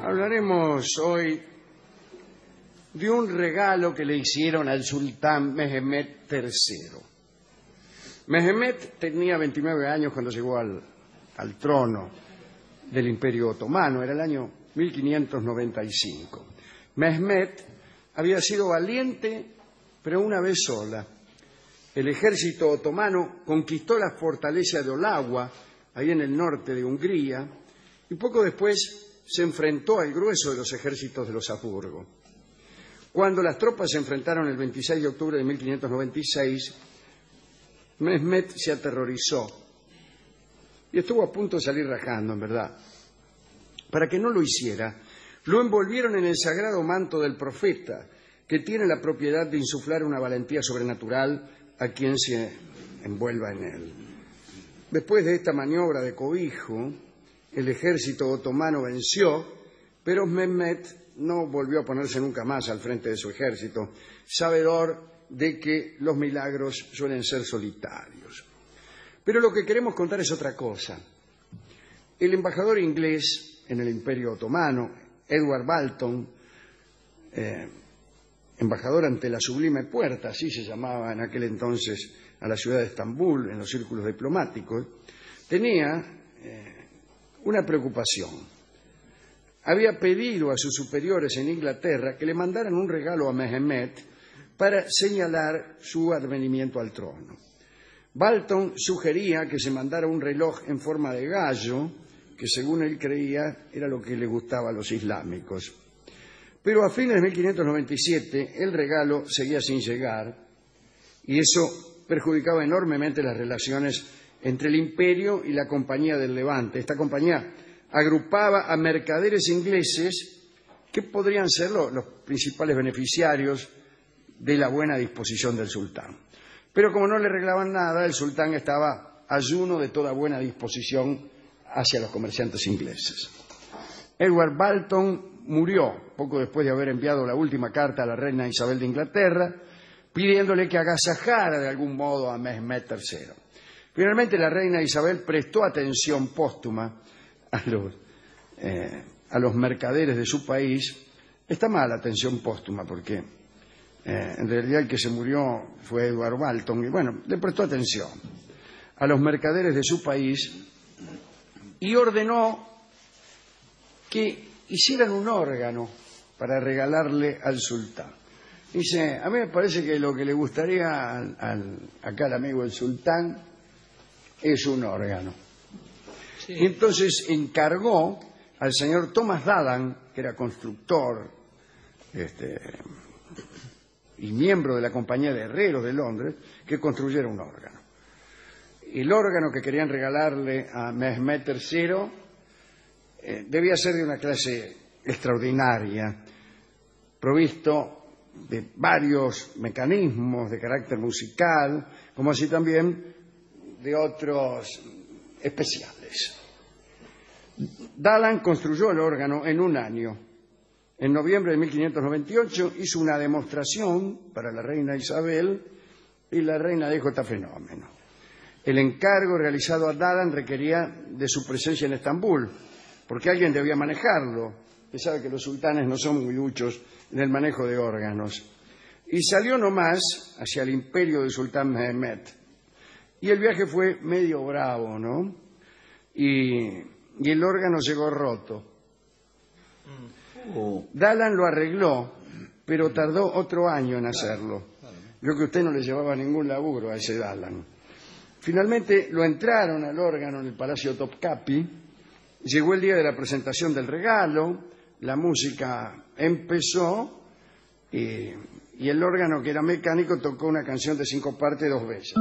Hablaremos hoy de un regalo que le hicieron al sultán Mehmed III. Mehmed tenía 29 años cuando llegó al trono del Imperio Otomano, era el año 1595. Mehmed había sido valiente, pero una vez sola. El ejército otomano conquistó la fortaleza de Olagua, ahí en el norte de Hungría, y poco después se enfrentó al grueso de los ejércitos de los Habsburgo. Cuando las tropas se enfrentaron el 26 de octubre de 1596, Mehmed se aterrorizó y estuvo a punto de salir rajando, en verdad. Para que no lo hiciera, lo envolvieron en el sagrado manto del profeta, que tiene la propiedad de insuflar una valentía sobrenatural a quien se envuelva en él. Después de esta maniobra de cobijo, el ejército otomano venció, pero Mehmed no volvió a ponerse nunca más al frente de su ejército, sabedor de que los milagros suelen ser solitarios. Pero lo que queremos contar es otra cosa. El embajador inglés en el Imperio Otomano, Edward Balton, embajador ante la Sublime Puerta, así se llamaba en aquel entonces a la ciudad de Estambul en los círculos diplomáticos, tenía una preocupación. Había pedido a sus superiores en Inglaterra que le mandaran un regalo a Mehmed para señalar su advenimiento al trono. Balton sugería que se mandara un reloj en forma de gallo, que según él creía era lo que le gustaba a los islámicos. Pero a fines de 1597 el regalo seguía sin llegar y eso perjudicaba enormemente las relaciones entre el imperio y la Compañía del Levante. Esta compañía agrupaba a mercaderes ingleses que podrían ser los principales beneficiarios de la buena disposición del sultán. Pero como no le arreglaban nada, el sultán estaba ayuno de toda buena disposición hacia los comerciantes ingleses. Edward Balton murió poco después de haber enviado la última carta a la reina Isabel de Inglaterra, pidiéndole que agasajara de algún modo a Mehmed III. Finalmente la reina Isabel prestó atención póstuma a los mercaderes de su país. Está mal la atención póstuma porque en realidad el que se murió fue Edward Balton y bueno, le prestó atención a los mercaderes de su país y ordenó que hicieran un órgano para regalarle al sultán. Dice, a mí me parece que lo que le gustaría acá al amigo del sultán es un órgano. Sí. Y entonces encargó al señor Thomas Dallan, que era constructor y miembro de la Compañía de Herreros de Londres, que construyera un órgano. El órgano que querían regalarle a Mehmed III debía ser de una clase extraordinaria, provisto de varios mecanismos de carácter musical, como así también de otros especiales. Dallan construyó el órgano en un año. En noviembre de 1598 hizo una demostración para la reina Isabel y la reina dijo: está fenómeno. El encargo realizado a Dallan requería de su presencia en Estambul, porque alguien debía manejarlo. Usted sabe que los sultanes no son muy duchos en el manejo de órganos. Y salió nomás hacia el imperio del sultán Mehmed. Y el viaje fue medio bravo, ¿no? Y el órgano llegó roto. Dallan lo arregló, pero tardó otro año en hacerlo. Yo que usted no le llevaba ningún laburo a ese Dallan. Finalmente lo entraron al órgano en el Palacio Topkapi. Llegó el día de la presentación del regalo, la música empezó y el órgano, que era mecánico, tocó una canción de 5 partes 2 veces.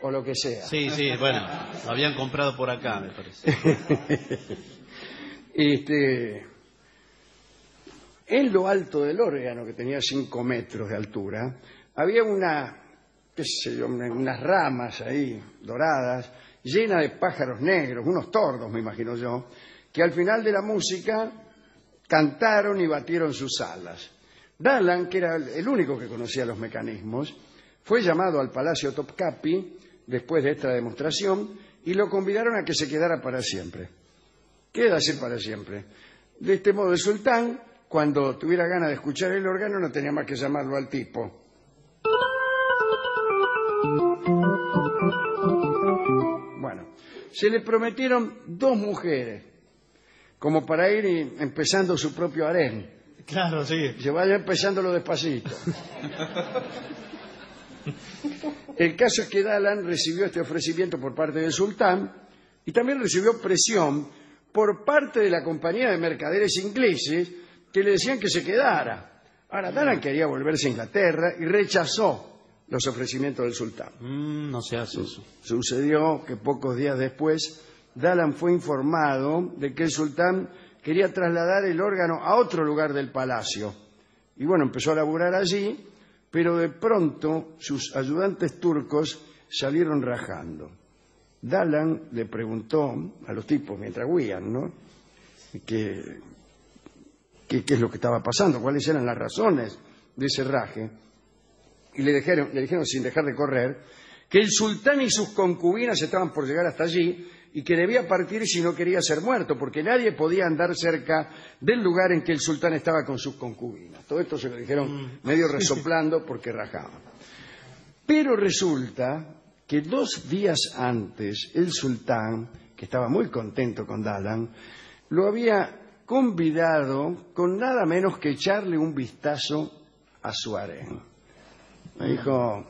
O lo que sea. Sí, bueno, lo habían comprado por acá, me parece. En lo alto del órgano, que tenía 5 metros de altura, había unas ramas ahí doradas, llenas de pájaros negros, unos tordos, me imagino yo, que al final de la música cantaron y batieron sus alas. Dalan, que era el único que conocía los mecanismos, fue llamado al Palacio Topkapi después de esta demostración y lo convidaron a que se quedara para siempre. Quédase para siempre. De este modo, el sultán, cuando tuviera ganas de escuchar el órgano, no tenía más que llamarlo al tipo. Bueno, se le prometieron 2 mujeres, como para ir empezando su propio harén. Claro, sí. Se vaya empezándolo despacito. El caso es que Dalan recibió este ofrecimiento por parte del sultán y también recibió presión por parte de la compañía de mercaderes ingleses que le decían que se quedara. Ahora, Dalan quería volverse a Inglaterra y rechazó los ofrecimientos del sultán. No se hace eso. Sucedió que pocos días después Dalan fue informado de que el sultán quería trasladar el órgano a otro lugar del palacio. Y bueno, empezó a laburar allí, pero de pronto sus ayudantes turcos salieron rajando. Dalan le preguntó a los tipos mientras huían, ¿no? ¿Qué es lo que estaba pasando? ¿Cuáles eran las razones de ese raje? Y le dijeron sin dejar de correr que el sultán y sus concubinas estaban por llegar hasta allí y que debía partir si no quería ser muerto, porque nadie podía andar cerca del lugar en que el sultán estaba con sus concubinas. Todo esto se lo dijeron medio resoplando porque rajaban. Pero resulta que 2 días antes el sultán, que estaba muy contento con Dalan, lo había convidado con nada menos que echarle un vistazo a su harén. Me dijo,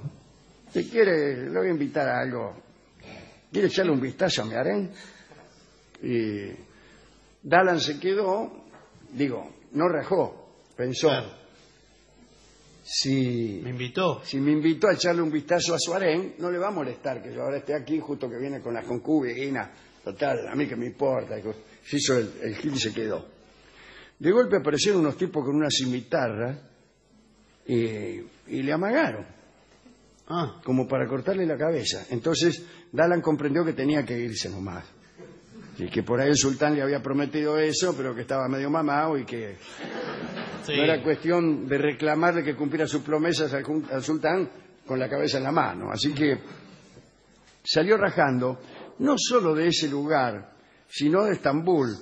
si quiere, le voy a invitar a algo. ¿Quiere echarle un vistazo a mi harén? Y Dalan se quedó, no rajó, pensó. Claro. Si me invitó a echarle un vistazo a su harén, no le va a molestar que yo ahora esté aquí justo que viene con las concubinas. Total, a mí que me importa. Se hizo el gil y se quedó. De golpe aparecieron unos tipos con una cimitarra y le amagaron. Como para cortarle la cabeza. Entonces Dalan comprendió que tenía que irse nomás. Y que por ahí el sultán le había prometido eso, pero que estaba medio mamado y que no era cuestión de reclamarle que cumpliera sus promesas al sultán con la cabeza en la mano. Así que salió rajando, no solo de ese lugar, sino de Estambul.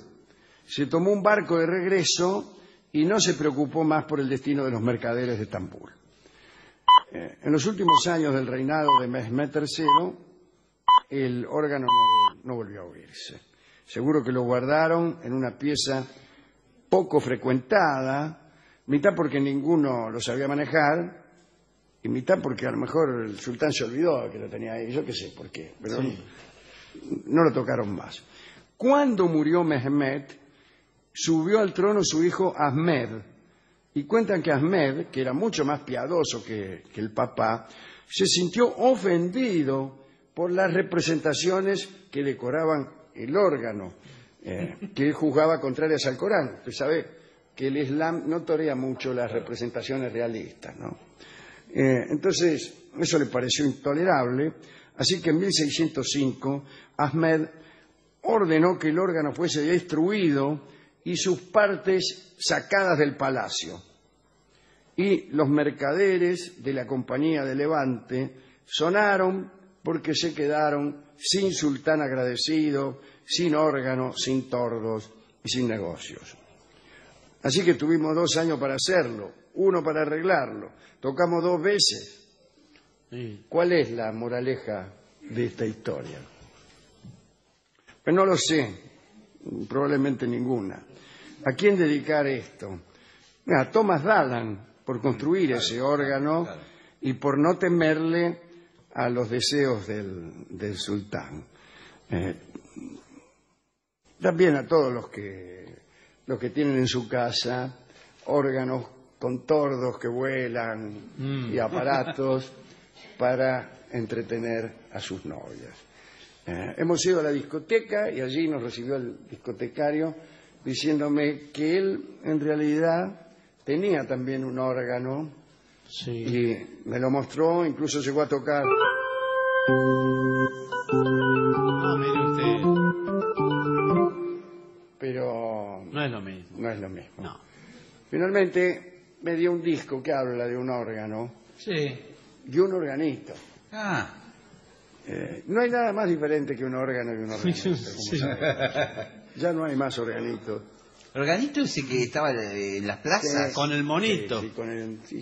Se tomó un barco de regreso y no se preocupó más por el destino de los mercaderes de Estambul. En los últimos años del reinado de Mehmed III, el órgano no volvió a oírse. Seguro que lo guardaron en una pieza poco frecuentada, mitad porque ninguno lo sabía manejar y mitad porque a lo mejor el sultán se olvidó que lo tenía ahí, yo qué sé por qué, pero no lo tocaron más. Cuando murió Mehmed, subió al trono su hijo Ahmed, y cuentan que Ahmed, que era mucho más piadoso que el papá, se sintió ofendido por las representaciones que decoraban el órgano, que él juzgaba contrarias al Corán. Usted sabe que el Islam no torea mucho las representaciones realistas, ¿no? Entonces, eso le pareció intolerable, así que en 1605 Ahmed ordenó que el órgano fuese destruido y sus partes sacadas del palacio. Y los mercaderes de la Compañía de Levante sonaron porque se quedaron sin sultán agradecido, sin órgano, sin tordos y sin negocios. Así que tuvimos 2 años para hacerlo, 1 para arreglarlo. Tocamos 2 veces. ¿Cuál es la moraleja de esta historia? Pues no lo sé, probablemente ninguna. ¿A quién dedicar esto? A Thomas Dalan, por construir ese órgano y por no temerle a los deseos del sultán. También a todos los que tienen en su casa órganos con tordos que vuelan y aparatos para entretener a sus novias. Hemos ido a la discoteca y allí nos recibió el discotecario diciéndome que él en realidad tenía también un órgano y me lo mostró, incluso llegó a tocar. Mire usted. pero No es lo mismo. no es lo mismo. No. Finalmente me dio un disco que habla de un órgano Sí. y un organito. Ah, No hay nada más diferente que un órgano y un organito. como Sí. saben. Ya no hay más organitos. ¿el organito ese que estaba en las plazas? Con el monito. Sí,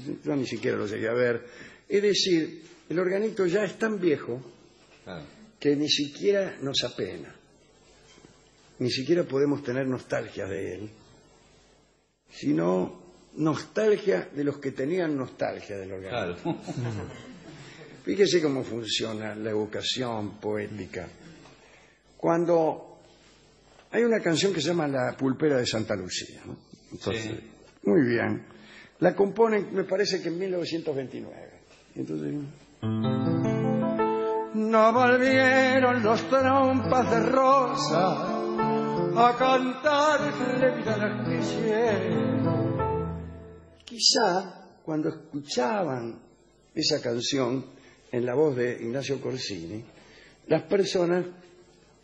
sí, yo ni siquiera lo llegué a ver. Es decir, el organito ya es tan viejo Claro. que ni siquiera nos apena. Ni siquiera podemos tener nostalgia de él, sino nostalgia de los que tenían nostalgia del organito. Claro. Fíjese cómo funciona la evocación poética. Cuando hay una canción que se llama La Pulpera de Santa Lucía, ¿no? Entonces, Sí. muy bien. La componen, me parece que en 1929. Entonces, no volvieron los trompas de rosa a cantarle vida al artillero. Quizá cuando escuchaban esa canción en la voz de Ignacio Corsini, las personas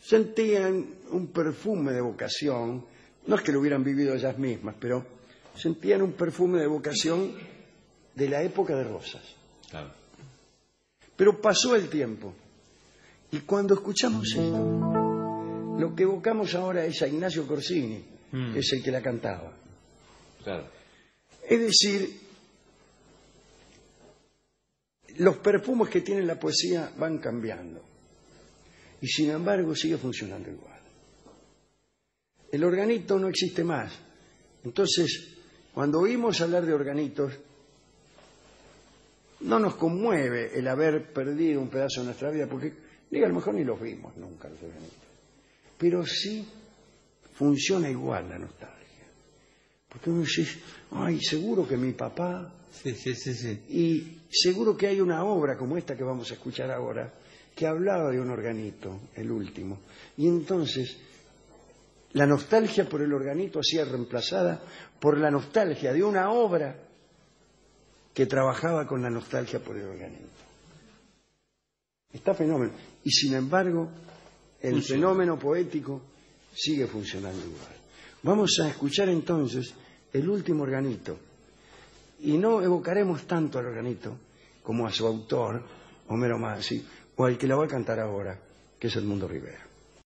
sentían un perfume de evocación, no es que lo hubieran vivido ellas mismas, pero sentían un perfume de evocación de la época de Rosas. Claro. Pero pasó el tiempo y cuando escuchamos esto, lo que evocamos ahora es a Ignacio Corsini, que es el que la cantaba. Claro. Es decir, los perfumes que tiene la poesía van cambiando y sin embargo sigue funcionando igual. El organito no existe más. Entonces, cuando oímos hablar de organitos, no nos conmueve el haber perdido un pedazo de nuestra vida, porque a lo mejor ni los vimos nunca los organitos. Pero sí funciona igual la nostalgia. Porque uno dice, ay, seguro que mi papá... Sí. Y seguro que hay una obra como esta que vamos a escuchar ahora, que hablaba de un organito, el último. Y entonces, la nostalgia por el organito ha sido reemplazada por la nostalgia de una obra que trabajaba con la nostalgia por el organito. Está fenómeno. Y sin embargo, el fenómeno poético sigue funcionando igual. Vamos a escuchar entonces el último organito. Y no evocaremos tanto al organito como a su autor, Homero Mansi, o al que la va a cantar ahora, que es Edmundo Rivera.